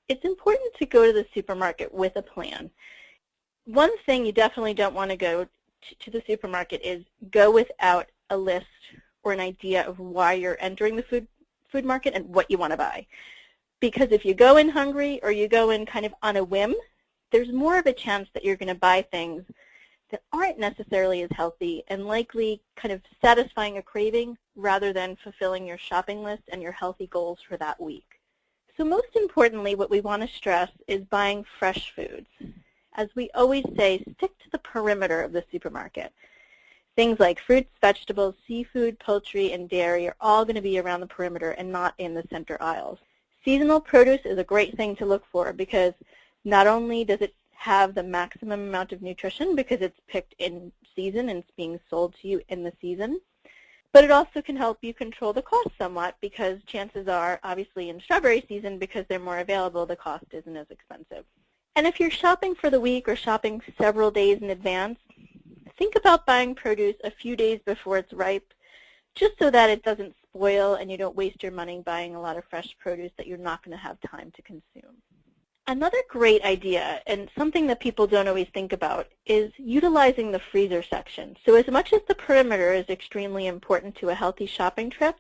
it's important to go to the supermarket with a plan. One thing you definitely don't want to go to the supermarket is go without a list or an idea of why you're entering the food market and what you want to buy. Because if you go in hungry or you go in kind of on a whim, there's more of a chance that you're going to buy things that aren't necessarily as healthy and likely kind of satisfying a craving rather than fulfilling your shopping list and your healthy goals for that week. So most importantly, what we want to stress is buying fresh foods. As we always say, stick to the perimeter of the supermarket. Things like fruits, vegetables, seafood, poultry, and dairy are all going to be around the perimeter and not in the center aisles. Seasonal produce is a great thing to look for because not only does it have the maximum amount of nutrition because it's picked in season and it's being sold to you in the season, but it also can help you control the cost somewhat because chances are, obviously in strawberry season, because they're more available, the cost isn't as expensive. And if you're shopping for the week or shopping several days in advance, think about buying produce a few days before it's ripe, just so that it doesn't spoil and you don't waste your money buying a lot of fresh produce that you're not going to have time to consume. Another great idea, and something that people don't always think about, is utilizing the freezer section. So as much as the perimeter is extremely important to a healthy shopping trip,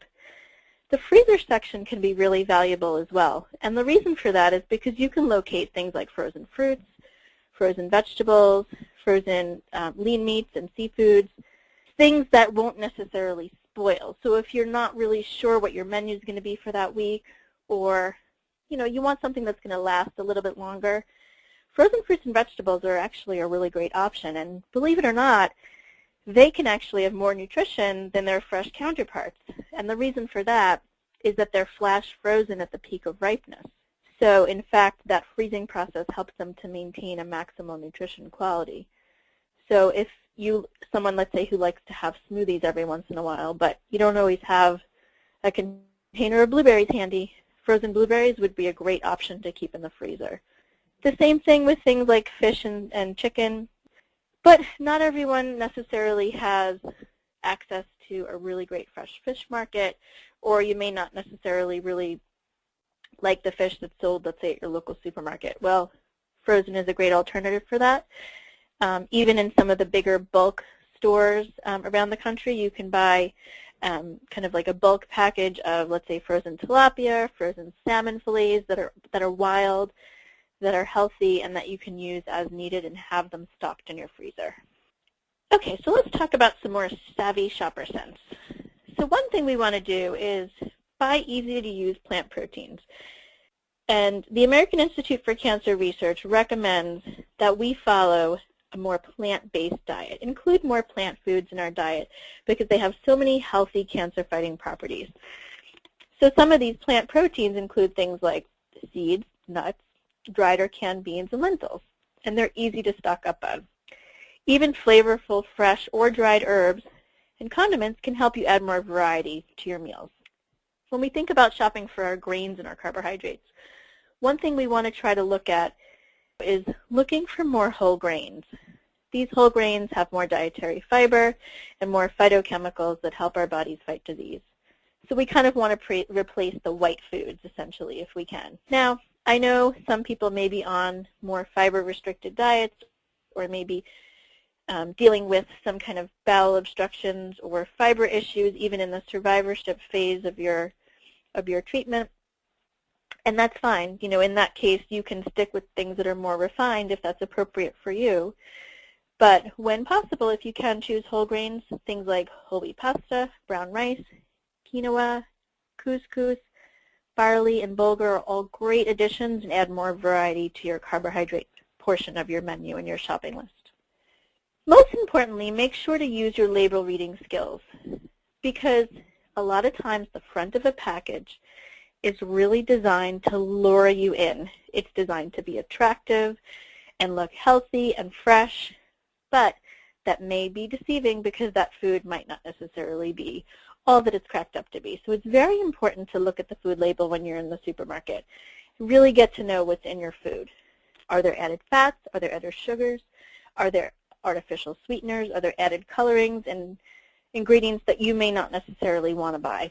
the freezer section can be really valuable as well. And the reason for that is because you can locate things like frozen fruits, frozen vegetables, frozen lean meats and seafoods, things that won't necessarily spoil. So if you're not really sure what your menu is going to be for that week, or you want something that's going to last a little bit longer, frozen fruits and vegetables are actually a really great option. And believe it or not, they can actually have more nutrition than their fresh counterparts. And the reason for that is that they're flash frozen at the peak of ripeness. So in fact, that freezing process helps them to maintain a maximal nutrition quality. So if someone, let's say, who likes to have smoothies every once in a while, but you don't always have a container of blueberries handy, frozen blueberries would be a great option to keep in the freezer. The same thing with things like fish and chicken, but not everyone necessarily has access to a really great fresh fish market, or you may not necessarily really like the fish that's sold, let's say, at your local supermarket. Well, frozen is a great alternative for that. Even in some of the bigger bulk stores around the country, you can buy kind of like a bulk package of, let's say, frozen tilapia, frozen salmon fillets that are wild, that are healthy, and that you can use as needed and have them stocked in your freezer. Okay, so let's talk about some more savvy shopper sense. So one thing we want to do is buy easy-to-use plant proteins. And the American Institute for Cancer Research recommends that we follow a more plant-based diet, include more plant foods in our diet because they have so many healthy cancer-fighting properties. So some of these plant proteins include things like seeds, nuts, dried or canned beans, and lentils, and they're easy to stock up on. Even flavorful, fresh, or dried herbs and condiments can help you add more variety to your meals. When we think about shopping for our grains and our carbohydrates, one thing we want to try to look at is looking for more whole grains. These whole grains have more dietary fiber and more phytochemicals that help our bodies fight disease. So we kind of want to replace the white foods, essentially, if we can. Now, I know some people may be on more fiber-restricted diets or maybe dealing with some kind of bowel obstructions or fiber issues, even in the survivorship phase of your treatment. And that's fine. In that case, you can stick with things that are more refined if that's appropriate for you. But when possible, if you can choose whole grains, things like whole wheat pasta, brown rice, quinoa, couscous, barley, and bulgur are all great additions and add more variety to your carbohydrate portion of your menu and your shopping list. Most importantly, make sure to use your label reading skills because a lot of times the front of a package is really designed to lure you in. It's designed to be attractive and look healthy and fresh, but that may be deceiving because that food might not necessarily be all that it's cracked up to be. So it's very important to look at the food label when you're in the supermarket. Really get to know what's in your food. Are there added fats? Are there added sugars? Are there artificial sweeteners? Are there added colorings and ingredients that you may not necessarily want to buy?